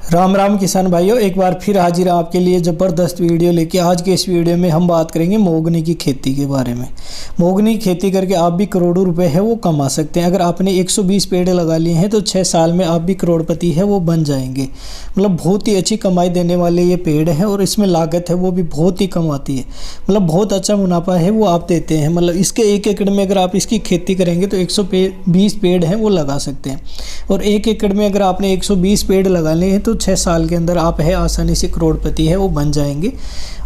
राम राम किसान भाइयों, एक बार फिर हाजिर आपके लिए ज़बरदस्त वीडियो लेके। आज के इस वीडियो में हम बात करेंगे मोगनी की खेती के बारे में। मोगनी की खेती करके आप भी करोड़ों रुपए है वो कमा सकते हैं। अगर आपने 120 पेड़ लगा लिए हैं तो 6 साल में आप भी करोड़पति है वो बन जाएंगे। मतलब बहुत ही अच्छी कमाई देने वाले ये पेड़ हैं और इसमें लागत है वो भी बहुत ही कम आती है। मतलब बहुत अच्छा मुनाफा है वो आप देते हैं। मतलब इसके 1 एकड़ में अगर आप इसकी खेती करेंगे तो 120 पेड़ हैं वो लगा सकते हैं। और 1 एकड़ में अगर आपने 120 पेड़ लगा लिए हैं तो 6 साल के अंदर आप है आसानी से करोड़पति है वो बन जाएंगे।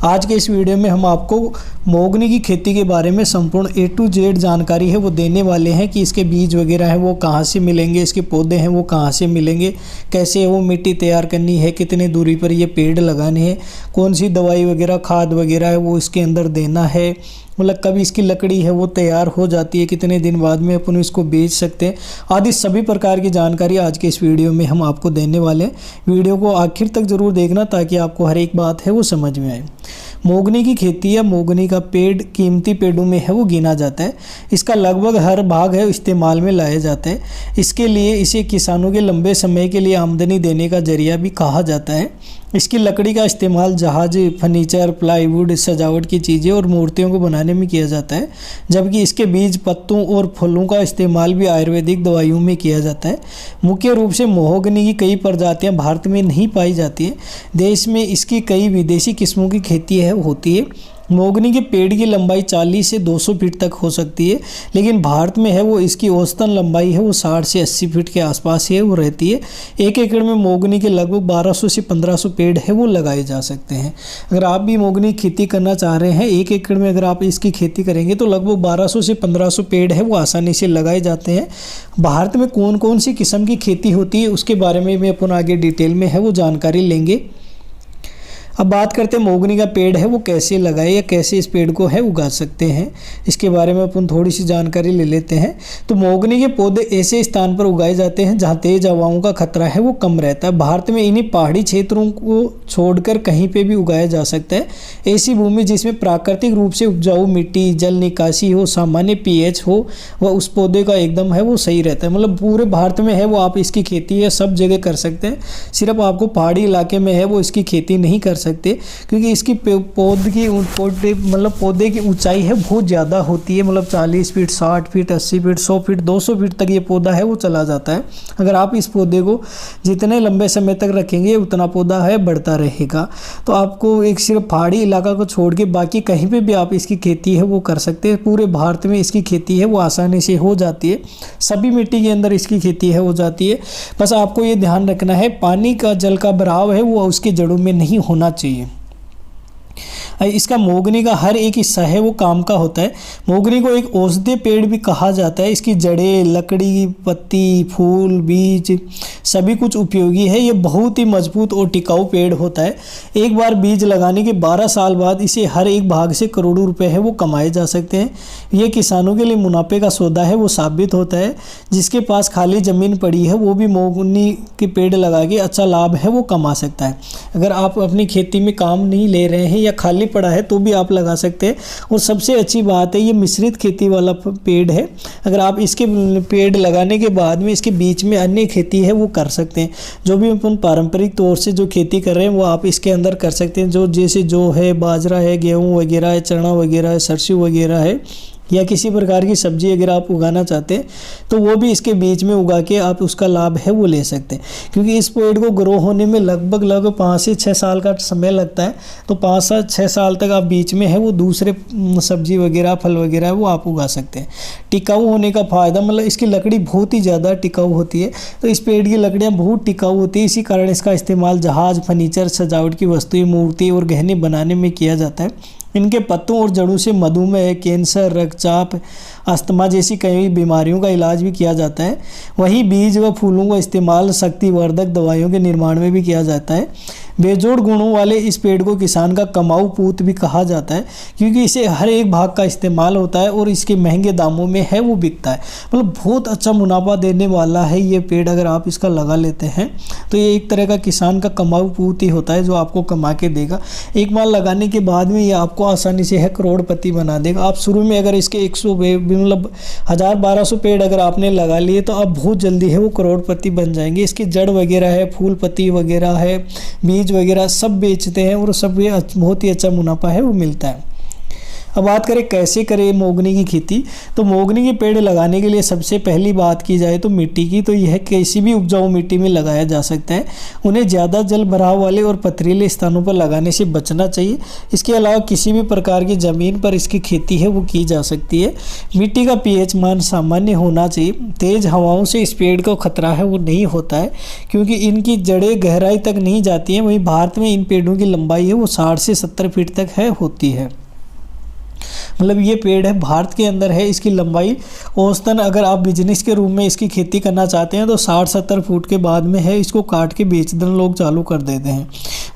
आज के इस वीडियो में हम आपको मोगनी की खेती के बारे में संपूर्ण A to Z जानकारी है वो देने वाले हैं कि इसके बीज वगैरह है वो कहाँ से मिलेंगे, इसके पौधे हैं वो कहाँ से मिलेंगे, कैसे वो मिट्टी तैयार करनी है, कितने दूरी पर ये पेड़ लगाने हैं, कौन सी दवाई वगैरह खाद वगैरह है वो इसके अंदर देना है, मतलब कब इसकी लकड़ी है वो तैयार हो जाती है, कितने दिन बाद में अपन इसको बेच सकते हैं, आदि सभी प्रकार की जानकारी आज के इस वीडियो में हम आपको देने वाले हैं। वीडियो को आखिर तक ज़रूर देखना ताकि आपको हर एक बात है वो समझ में आए। मोगनी की खेती या मोगनी का पेड़ कीमती पेड़ों में है वो गिना जाता है। इसका लगभग हर भाग है इस्तेमाल में लाया जाता है। इसके लिए इसे किसानों के लंबे समय के लिए आमदनी देने का जरिया भी कहा जाता है। इसकी लकड़ी का इस्तेमाल जहाज, फर्नीचर, प्लाईवुड, सजावट की चीज़ें और मूर्तियों को बनाने में किया जाता है, जबकि इसके बीज, पत्तों और फलों का इस्तेमाल भी आयुर्वेदिक दवाइयों में किया जाता है। मुख्य रूप से मोहगनी की कई प्रजातियां भारत में नहीं पाई जाती हैं। देश में इसकी कई विदेशी किस्मों की खेती है होती है। मोगनी के पेड़ की लंबाई 40 से 200 फीट तक हो सकती है, लेकिन भारत में है वो इसकी औसतन लंबाई है वो 60 से 80 फीट के आसपास है वो रहती है। 1 एकड़ में मोगनी के लगभग 1200 से 1500 पेड़ है वो लगाए जा सकते हैं। अगर आप भी मोगनी खेती करना चाह रहे हैं, 1 एकड़ में अगर आप इसकी खेती करेंगे तो लगभग 1200 से 1500 पेड़ है वो आसानी से लगाए जाते हैं। भारत में कौन कौन सी किस्म की खेती होती है उसके बारे में भी अपन आगे डिटेल में है वो जानकारी लेंगे। अब बात करते हैं मोगनी का पेड़ है वो कैसे लगाए या कैसे इस पेड़ को है उगा सकते हैं, इसके बारे में अपन थोड़ी सी जानकारी ले लेते हैं। तो मोगनी के पौधे ऐसे स्थान पर उगाए जाते हैं जहां तेज हवाओं का खतरा है वो कम रहता है। भारत में इन्हीं पहाड़ी क्षेत्रों को छोड़कर कहीं पे भी उगाया जा सकता है। ऐसी भूमि जिसमें प्राकृतिक रूप से उपजाऊ मिट्टी, जल निकासी हो, सामान्य pH हो, वह उस पौधे का एकदम है वो सही रहता है। मतलब पूरे भारत में है वो आप इसकी खेती है सब जगह कर सकते हैं। सिर्फ आपको पहाड़ी इलाके में है वो इसकी खेती नहीं कर सकते, क्योंकि इसकी पौधे की ऊंचाई है बहुत ज़्यादा होती है। मतलब 40 feet, 60 feet, 80 feet, 100 feet, 200 feet तक ये पौधा है वो चला जाता है। अगर आप इस पौधे को जितने लंबे समय तक रखेंगे उतना पौधा है बढ़ता रहेगा। तो आपको एक सिर्फ पहाड़ी इलाका को छोड़ के बाकी कहीं पे भी आप इसकी खेती है वो कर सकते हैं। पूरे भारत में इसकी खेती है वो आसानी से हो जाती है। सभी मिट्टी के अंदर इसकी खेती है हो जाती है। बस आपको ये ध्यान रखना है पानी का, जल का बहाव है वो उसकी जड़ों में नहीं होना चाहिए। इसका मोगनी का हर एक हिस्सा है वो काम का होता है। मोगनी को एक औषधीय पेड़ भी कहा जाता है। इसकी जड़ें, लकड़ी, पत्ती, फूल, बीज सभी कुछ उपयोगी है। ये बहुत ही मजबूत और टिकाऊ पेड़ होता है। एक बार बीज लगाने के 12 साल बाद इसे हर एक भाग से करोड़ों रुपए है वो कमाए जा सकते हैं। ये किसानों के लिए मुनाफे का सौदा है वो साबित होता है। जिसके पास खाली ज़मीन पड़ी है वो भी मोगनी के पेड़ लगा के अच्छा लाभ है वो कमा सकता है। अगर आप अपनी खेती में काम नहीं ले रहे हैं या खाली पड़ा है तो भी आप लगा सकते हैं। और सबसे अच्छी बात है ये मिश्रित खेती वाला पेड़ है। अगर आप इसके पेड़ लगाने के बाद में इसके बीच में अन्य खेती है वो कर सकते हैं। जो भी अपन पारंपरिक तौर से जो खेती कर रहे हैं वो आप इसके अंदर कर सकते हैं। जो जैसे जो है बाजरा है, गेहूँ वगैरह है, चना वगैरह है, सरसों वगैरह है, या किसी प्रकार की सब्जी अगर आप उगाना चाहते हैं तो वो भी इसके बीच में उगा के आप उसका लाभ है वो ले सकते हैं। क्योंकि इस पेड़ को ग्रो होने में लगभग 5 से 6 साल का समय लगता है। तो 5 से 6 साल तक आप बीच में है वो दूसरे सब्जी वगैरह, फल वगैरह वो आप उगा सकते हैं। टिकाऊ होने का फ़ायदा, मतलब इसकी लकड़ी बहुत ही ज़्यादा टिकाऊ होती है। तो इस पेड़ की लकड़ियाँ बहुत टिकाऊ होती है। इसी कारण इसका इस्तेमाल जहाज, फर्नीचर, सजावट की वस्तुएं, मूर्ति और गहने बनाने में किया जाता है। इनके पत्तों और जड़ों से मधुमेह, कैंसर, रक्तचाप, अस्थमा जैसी कई बीमारियों का इलाज भी किया जाता है। वहीं बीज व फूलों का इस्तेमाल शक्तिवर्धक दवाइयों के निर्माण में भी किया जाता है। बेजोड़ गुणों वाले इस पेड़ को किसान का कमाऊ पूत भी कहा जाता है, क्योंकि इसे हर एक भाग का इस्तेमाल होता है और इसके महंगे दामों में है वो बिकता है। मतलब बहुत अच्छा मुनाफा देने वाला है ये पेड़। अगर आप इसका लगा लेते हैं तो ये एक तरह का किसान का कमाऊ पूत ही होता है, जो आपको कमा के देगा। एक बार लगाने के बाद में ये आपको आसानी से है करोड़पति बना देगा। आप शुरू में अगर इसके 100 मतलब 1000-1200 पेड़ अगर आपने लगा लिए तो आप बहुत जल्दी है वो करोड़पति बन जाएंगे। इसकी जड़ वगैरह है, फूल पत्ती वगैरह है, बीज वगैरह सब बेचते हैं और सब ये बहुत ही अच्छा मुनाफा है वो मिलता है। अब बात करें कैसे करें मोगनी की खेती, तो मोगनी के पेड़ लगाने के लिए सबसे पहली बात की जाए तो मिट्टी की, तो यह किसी भी उपजाऊ मिट्टी में लगाया जा सकता है। उन्हें ज़्यादा जल भराव वाले और पथरीले स्थानों पर लगाने से बचना चाहिए। इसके अलावा किसी भी प्रकार की ज़मीन पर इसकी खेती है वो की जा सकती है। मिट्टी का pH मान सामान्य होना चाहिए। तेज़ हवाओं से इस पेड़ को खतरा है वो नहीं होता है, क्योंकि इनकी जड़ें गहराई तक नहीं जाती हैं। वहीं भारत में इन पेड़ों की लंबाई है वो 60 से 70 फीट तक है होती है। मतलब ये पेड़ है भारत के अंदर है, इसकी लंबाई औसतन अगर आप बिजनेस के रूप में इसकी खेती करना चाहते हैं तो 60-70 फुट के बाद में है इसको काट के बेच देना लोग चालू कर देते हैं।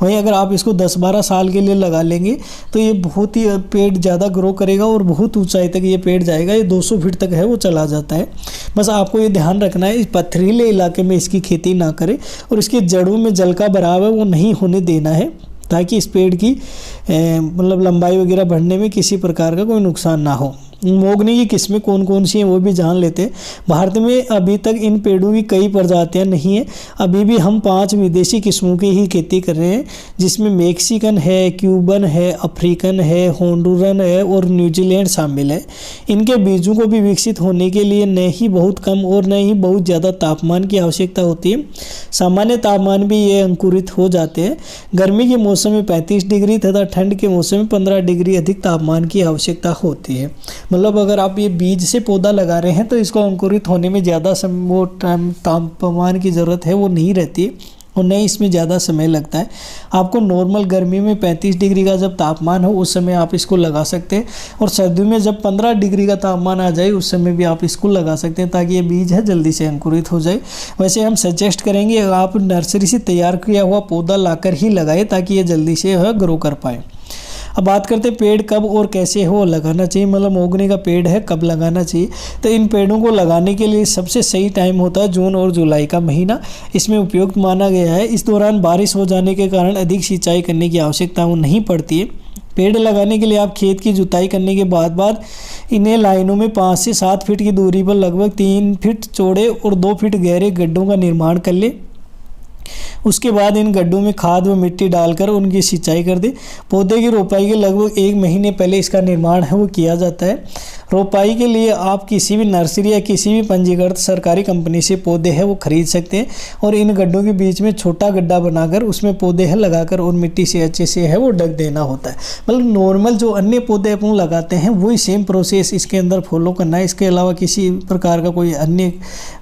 वहीं अगर आप इसको 10-12 साल के लिए लगा लेंगे तो ये बहुत ही पेड़ ज़्यादा ग्रो करेगा और बहुत ऊंचाई तक ये पेड़ जाएगा। ये 200 फीट तक है वो चला जाता है। बस आपको ये ध्यान रखना है इस पथरीले इलाके में इसकी खेती ना करें और इसकी जड़ों में जल का भराव है वो नहीं होने देना है, ताकि इस पेड़ की मतलब लंबाई वगैरह बढ़ने में किसी प्रकार का कोई नुकसान ना हो। मोगनी की किस्में कौन कौन सी हैं वो भी जान लेते हैं। भारत में अभी तक इन पेड़ों की कई प्रजातियां नहीं हैं। अभी भी हम 5 विदेशी किस्मों की ही खेती कर रहे हैं, जिसमें मैक्सिकन है, क्यूबन है, अफ्रीकन है, होंडुरन है और न्यूजीलैंड शामिल है। इनके बीजों को भी विकसित होने के लिए न ही बहुत कम और न ही बहुत ज़्यादा तापमान की आवश्यकता होती है। सामान्य तापमान भी ये अंकुरित हो जाते हैं। गर्मी के मौसम में 35 डिग्री तथा ठंड के मौसम में 15 डिग्री अधिक तापमान की आवश्यकता होती है। मतलब अगर आप ये बीज से पौधा लगा रहे हैं तो इसको अंकुरित होने में ज़्यादा वो तापमान की ज़रूरत है वो नहीं रहती और नहीं इसमें ज़्यादा समय लगता है। आपको नॉर्मल गर्मी में 35 डिग्री का जब तापमान हो उस समय आप इसको लगा सकते हैं, और सर्दियों में जब 15 डिग्री का तापमान आ जाए उस समय भी आप इसको लगा सकते हैं, ताकि ये बीज है जल्दी से अंकुरित हो जाए। वैसे हम सजेस्ट करेंगे आप नर्सरी से तैयार किया हुआ पौधा लाकर ही लगाएं, ताकि ये जल्दी से ग्रो कर पाए। अब बात करते हैं पेड़ कब और कैसे हो लगाना चाहिए। मतलब मोगनी का पेड़ है कब लगाना चाहिए, तो इन पेड़ों को लगाने के लिए सबसे सही टाइम होता है जून और जुलाई का महीना। इसमें उपयुक्त माना गया है। इस दौरान बारिश हो जाने के कारण अधिक सिंचाई करने की आवश्यकता नहीं पड़ती है। पेड़ लगाने के लिए आप खेत की जुताई करने के बाद इन्हें लाइनों में 5 से 7 फीट की दूरी पर लगभग 3 फीट चौड़े और 2 फीट गहरे गड्ढों का निर्माण कर ले। उसके बाद इन गड्ढों में खाद व मिट्टी डालकर उनकी सिंचाई कर दे। पौधे की रोपाई के लगभग 1 महीने पहले इसका निर्माण है वो किया जाता है। रोपाई के लिए आप किसी भी नर्सरी या किसी भी पंजीकृत सरकारी कंपनी से पौधे हैं वो खरीद सकते हैं, और इन गड्ढों के बीच में छोटा गड्ढा बनाकर उसमें पौधे हैं लगाकर और मिट्टी से अच्छे से है वो ढक देना होता है। मतलब नॉर्मल जो अन्य पौधे अपन लगाते हैं वही सेम प्रोसेस इसके अंदर फॉलो करना है। इसके अलावा किसी प्रकार का कोई अन्य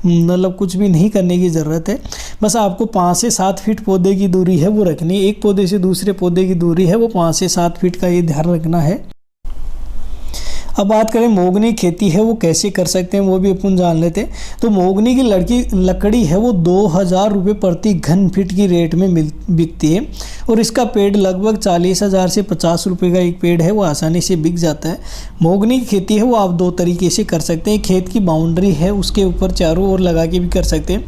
मतलब कुछ भी नहीं करने की ज़रूरत है। बस आपको 5 से 7 फीट पौधे की दूरी है वो रखनी है। एक पौधे से दूसरे पौधे की दूरी है वो 5 से 7 फीट का ये ध्यान रखना है। अब बात करें मोगनी खेती है वो कैसे कर सकते हैं वो भी अपन जान लेते हैं। तो मोगनी की लकड़ी है वो 2000 रुपये प्रति घन फीट की रेट में बिकती है, और इसका पेड़ लगभग 40,000 से 50 रुपये का एक पेड़ है वो आसानी से बिक जाता है। मोगनी की खेती है वो आप 2 तरीके से कर सकते हैं। खेत की बाउंड्री है उसके ऊपर चारों ओर लगा के भी कर सकते हैं।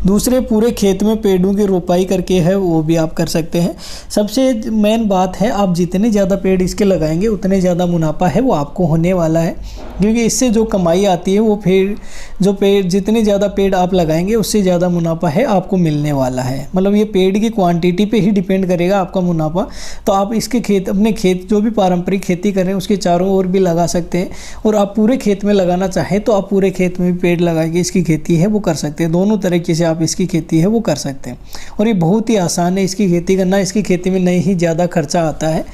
दूसरे पूरे खेत में पेड़ों की रोपाई करके है वो भी आप कर सकते हैं। सबसे मेन बात है आप जितने ज़्यादा पेड़ इसके लगाएंगे उतने ज़्यादा मुनाफा है वो आपको होने वाला है, क्योंकि इससे जो कमाई आती है वो फिर जो पेड़ जितने ज़्यादा पेड़ आप लगाएंगे उससे ज़्यादा मुनाफा है आपको मिलने वाला है। मतलब ये पेड़ की क्वांटिटी पे ही डिपेंड करेगा आपका मुनाफा। तो आप इसके खेत अपने खेत जो भी पारंपरिक खेती कर रहे हैं उसके चारों ओर भी लगा सकते हैं, और आप पूरे खेत में लगाना चाहें तो आप पूरे खेत में भी पेड़ लगा के इसकी खेती है वो कर सकते हैं। दोनों तरीके से आप इसकी खेती है वो कर सकते हैं, और ये बहुत ही आसान है इसकी खेती करना। इसकी खेती में नहीं ही ज़्यादा खर्चा आता है।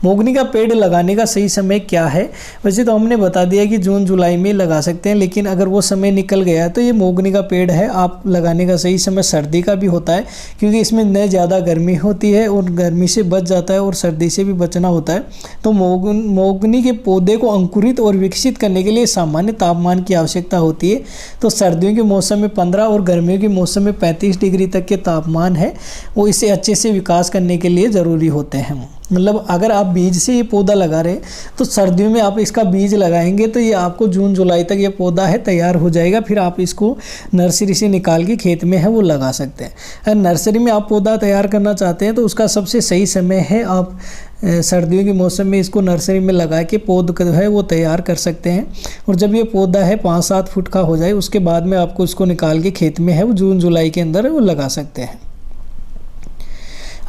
मोगनी का पेड़ लगाने का सही समय क्या है, वैसे तो हमने बता दिया कि जून जुलाई में लगा सकते हैं, लेकिन अगर वो समय निकल गया तो ये मोगनी का पेड़ है आप लगाने का सही समय सर्दी का भी होता है, क्योंकि इसमें न ज़्यादा गर्मी होती है और गर्मी से बच जाता है और सर्दी से भी बचना होता है। तो मोगनी के पौधे को अंकुरित और विकसित करने के लिए सामान्य तापमान की आवश्यकता होती है। तो सर्दियों के मौसम में 15 और गर्मियों के मौसम मौसम में 35 डिग्री तक के तापमान है वो इसे अच्छे से विकास करने के लिए ज़रूरी होते हैं। मतलब अगर आप बीज से ये पौधा लगा रहे हैं तो सर्दियों में आप इसका बीज लगाएंगे तो ये आपको जून जुलाई तक ये पौधा है तैयार हो जाएगा। फिर आप इसको नर्सरी से निकाल के खेत में है वो लगा सकते हैं। अगर नर्सरी में आप पौधा तैयार करना चाहते हैं तो उसका सबसे सही समय है आप सर्दियों के मौसम में इसको नर्सरी में लगा के पौधा है वो तैयार कर सकते हैं। और जब ये पौधा है 5-7 फुट का हो जाए उसके बाद में आपको इसको निकाल के खेत में है वो जून जुलाई के अंदर वो लगा सकते हैं।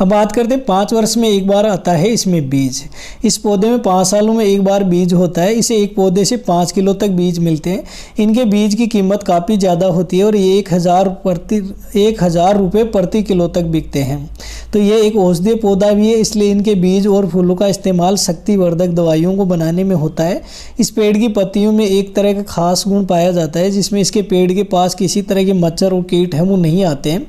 अब बात करते हैं 5 वर्ष में एक बार आता है इसमें बीज। इस पौधे में 5 सालों में एक बार बीज होता है। इसे एक पौधे से 5 किलो तक बीज मिलते हैं। इनके बीज की कीमत काफ़ी ज़्यादा होती है और ये 1,000 रुपये प्रति किलो तक बिकते हैं। तो ये एक औषधीय पौधा भी है, इसलिए इनके बीज और फूलों का इस्तेमाल शक्तिवर्धक दवाइयों को बनाने में होता है। इस पेड़ की पत्तियों में एक तरह का खास गुण पाया जाता है जिसमें इसके पेड़ के पास किसी तरह के मच्छर और कीट हैं वो नहीं आते हैं।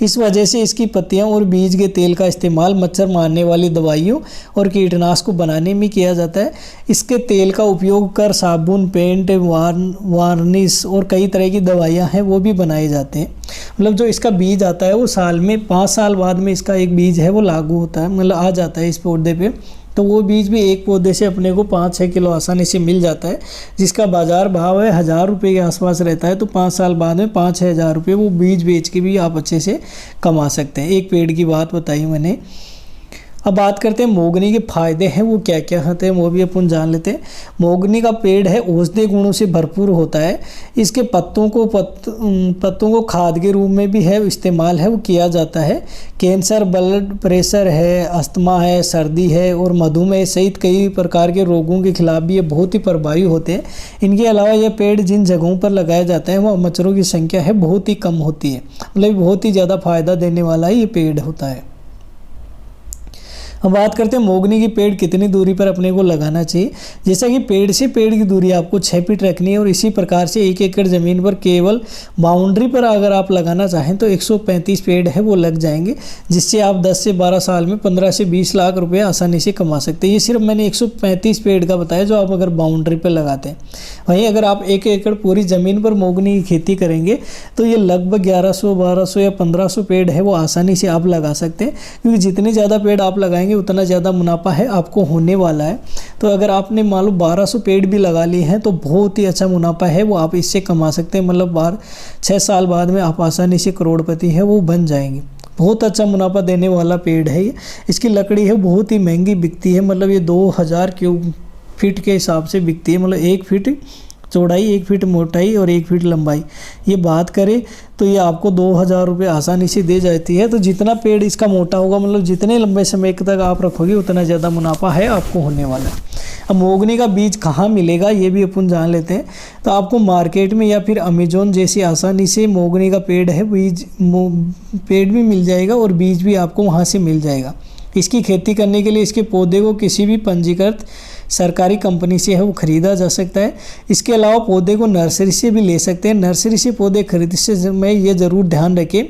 इस वजह से इसकी पत्तियां और बीज के तेल का इस्तेमाल मच्छर मारने वाली दवाइयों और कीटनाशक को बनाने में किया जाता है। इसके तेल का उपयोग कर साबुन, पेंट, वार्निश और कई तरह की दवाइयां हैं वो भी बनाए जाते हैं। मतलब जो इसका बीज आता है वो साल में 5 साल बाद में इसका एक बीज है वो लागू होता है, मतलब आ जाता है इस पौधे पे। तो वो बीज भी एक पौधे से अपने को 5-6 किलो आसानी से मिल जाता है, जिसका बाज़ार भाव है 1,000 रुपये के आसपास रहता है। तो 5 साल बाद में 5-6 हज़ार रुपये वो बीज बेच के भी आप अच्छे से कमा सकते हैं। एक पेड़ की बात बताई मैंने। अब बात करते हैं मोगनी के फ़ायदे हैं वो क्या क्या होते हैं वो भी अपन जान लेते हैं। मोगनी का पेड़ है औषधीय गुणों से भरपूर होता है। इसके पत्तों को खाद के रूप में भी है इस्तेमाल है वो किया जाता है। कैंसर, ब्लड प्रेशर है, अस्थमा है, सर्दी है और मधुमेह सहित कई प्रकार के रोगों के खिलाफ भी ये बहुत ही प्रभावी होते हैं। इनके अलावा यह पेड़ जिन जगहों पर लगाया जाता है वहाँ मच्छरों की संख्या है बहुत ही कम होती है। मतलब बहुत ही ज़्यादा फायदा देने वाला ये पेड़ होता है। अब बात करते हैं मोगनी की पेड़ कितनी दूरी पर अपने को लगाना चाहिए। जैसा कि पेड़ से पेड़ की दूरी आपको 6 फीट रखनी है और इसी प्रकार से 1 एकड़ ज़मीन पर केवल बाउंड्री पर अगर आप लगाना चाहें तो 135 पेड़ है वो लग जाएंगे, जिससे आप 10 से 12 साल में 15 से 20 लाख रुपए आसानी से कमा सकते हैं। ये सिर्फ मैंने 135 पेड़ का बताया जो आप अगर बाउंड्री पर लगाते हैं। वहीं अगर आप 1 एकड़ पूरी ज़मीन पर मोगनी की खेती करेंगे तो ये लगभग 1100, 1200 या 1500 पेड़ है वो आसानी से आप लगा सकते हैं, क्योंकि जितने ज़्यादा पेड़ आप लगाएंगे उतना ज़्यादा मुनाफा है आपको होने वाला है। तो अगर आपने मान लो 1200 पेड़ भी लगा लिए हैं तो बहुत ही अच्छा मुनाफा है वो आप इससे कमा सकते हैं। मतलब 6 साल बाद में आप आसानी से करोड़पति है वो बन जाएंगे। बहुत अच्छा मुनाफा देने वाला पेड़ है ये। इसकी लकड़ी है बहुत ही महंगी बिकती है। मतलब ये 2000 क्यूब फीट के हिसाब से बिकती है। मतलब 1 फीट चौड़ाई, 1 फीट मोटाई और 1 फीट लंबाई ये बात करें तो ये आपको 2000 रुपये आसानी से दे जाती है। तो जितना पेड़ इसका मोटा होगा, मतलब जितने लंबे समय तक आप रखोगे उतना ज़्यादा मुनाफा है आपको होने वाला है। अब मोगनी का बीज कहाँ मिलेगा ये भी अपन जान लेते हैं। तो आपको मार्केट में या फिर अमेजोन जैसी आसानी से मोगनी का पेड़ है पेड़ भी मिल जाएगा और बीज भी आपको वहाँ से मिल जाएगा। इसकी खेती करने के लिए इसके पौधे को किसी भी पंजीकृत सरकारी कंपनी से है वो ख़रीदा जा सकता है। इसके अलावा पौधे को नर्सरी से भी ले सकते हैं। नर्सरी से पौधे खरीदते समय ये ज़रूर ध्यान रखें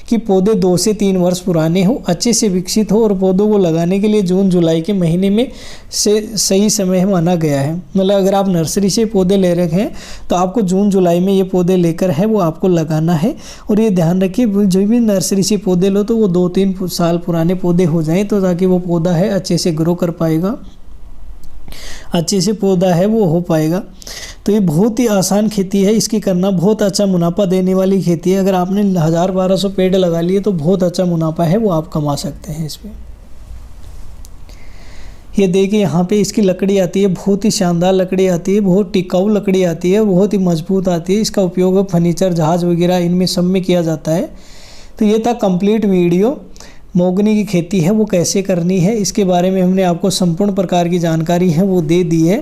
कि पौधे 2 से 3 वर्ष पुराने हो, अच्छे से विकसित हो और पौधों को लगाने के लिए जून जुलाई के महीने में से सही समय माना गया है। मतलब अगर आप नर्सरी से पौधे ले रखे हैं तो आपको जून जुलाई में ये पौधे लेकर है वो आपको लगाना है। और ये ध्यान रखिए जो भी नर्सरी से पौधे लो तो वो 2-3 साल पुराने पौधे हो जाएँ, तो ताकि वो पौधा है अच्छे से ग्रो कर पाएगा, अच्छे से पौधा है वो हो पाएगा। तो ये बहुत ही आसान खेती है, इसकी करना बहुत अच्छा मुनाफा देने वाली खेती है। अगर आपने 1000-1200 पेड़ लगा लिए तो बहुत अच्छा मुनाफा है वो आप कमा सकते हैं इस पर। ये देखिए यहाँ पे इसकी लकड़ी आती है, बहुत ही शानदार लकड़ी आती है, बहुत टिकाऊ लकड़ी आती है, बहुत ही मजबूत आती है। इसका उपयोग फर्नीचर, जहाज वगैरह इनमें सब में किया जाता है। तो ये था कंप्लीट वीडियो। मोगनी की खेती है वो कैसे करनी है इसके बारे में हमने आपको संपूर्ण प्रकार की जानकारी है वो दे दी है।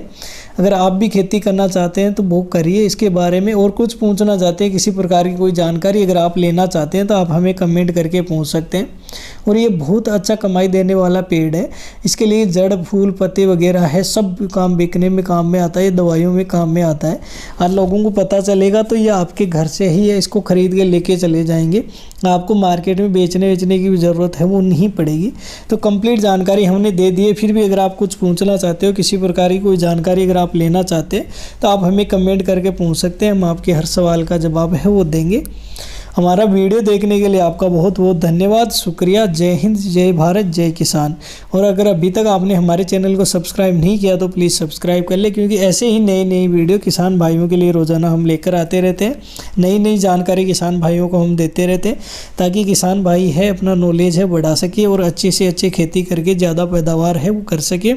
अगर आप भी खेती करना चाहते हैं तो वो करिए इसके बारे में। और कुछ पूछना चाहते हैं, किसी प्रकार की कोई जानकारी अगर आप लेना चाहते हैं तो आप हमें कमेंट करके पूछ सकते हैं। और ये बहुत अच्छा कमाई देने वाला पेड़ है। इसके लिए जड़, फूल, पत्ते वगैरह है सब काम बिकने में काम में आता है, दवाइयों में काम में आता है। और लोगों को पता चलेगा तो ये आपके घर से ही है इसको खरीद के लेके चले जाएंगे। आपको मार्केट में बेचने की भी ज़रूरत है वो नहीं पड़ेगी। तो कंप्लीट जानकारी हमने दे दी है। फिर भी अगर आप कुछ पूछना चाहते हो, किसी प्रकार की कोई जानकारी अगर आप लेना चाहते हैं तो आप हमें कमेंट करके पूछ सकते हैं। हम आपके हर सवाल का जवाब है वो देंगे। हमारा वीडियो देखने के लिए आपका बहुत बहुत धन्यवाद, शुक्रिया। जय हिंद, जय भारत, जय किसान। और अगर अभी तक आपने हमारे चैनल को सब्सक्राइब नहीं किया तो प्लीज़ सब्सक्राइब कर ले, क्योंकि ऐसे ही नई नई वीडियो किसान भाइयों के लिए रोज़ाना हम लेकर आते रहते हैं। नई नई जानकारी किसान भाइयों को हम देते रहते हैं, ताकि किसान भाई है अपना नॉलेज है बढ़ा सके और अच्छे से अच्छे खेती करके ज़्यादा पैदावार है वो कर सके।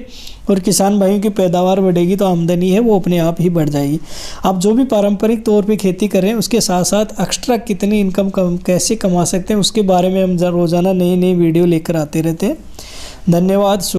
और किसान भाइयों की पैदावार बढ़ेगी तो आमदनी है वो अपने आप ही बढ़ जाएगी। आप जो भी पारंपरिक तौर पे खेती कर रहे हैं उसके साथ साथ एक्स्ट्रा कितनी इनकम कैसे कमा सकते हैं उसके बारे में हम रोज़ाना नई नई वीडियो लेकर आते रहते हैं। धन्यवाद।